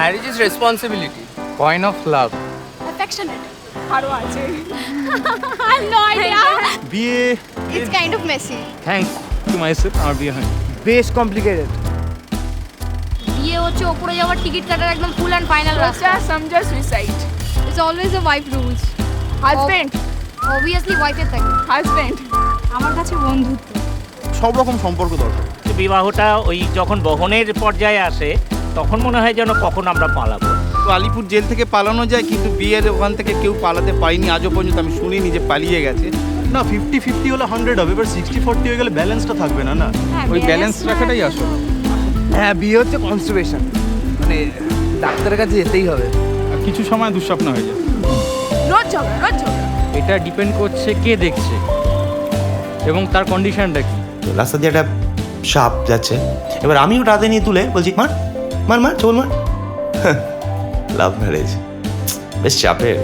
Marriage is responsibility. Coin of love. Affectionate. আরো আছে। I have no idea. বিয়ে It's kind of messy. Thanks to myself আমার বিয়ে হয় বেশ কমপ্লিকেটেড। বিয়ে হচ্ছে ওপরে যাওয়ার টিকিট কাটার একদম ফুল অ্যান্ড ফাইনাল রাস্তা। সোচা সমঝা suicide. It's always a wife rules. Husband, obviously ওয়াইফের থাকে। হাজবেন্ড। আমার কাছে বন্ধুত্ব। সব রকম সম্পর্ক দরকার। বিবাহটা ওই যখন বহনের পর্যায়ে আসে তখন মনে হয় যেন কখন আমরা পালাবো। তো আলিপুর জেল থেকে পালানো যায়, কিন্তু বিয়ের ওখান থেকে কেউ পালাতে পারেনি আজও পর্যন্ত। আমি শুনিনি যে পালিয়ে গেছে। না 50-50 হলে 100 হবে, এবার 60-40 হয়ে গেলে ব্যালেন্সটা থাকবে না না। ওই ব্যালেন্স রাখাটাই আসল। হ্যাঁ, বিয়ে হচ্ছে কনস্টিপেশন, মানে ডাক্তারের কাছে যেতেই হবে। আর কিছু সময় দুঃস্বপ্ন হয়ে যায়। রোজ ঝগড়া, রোজ ঝগড়া। এটা ডিপেন্ড করছে কে দেখছে এবং তার কন্ডিশনটা কি। রাস্তা দিয়ে একটা সাপ যাচ্ছে, এবার আমি ওটা হাতে নিয়ে তুলে বলছি মার মার মার চল মার। লাভ ম্যারেজ বেশ চাপের।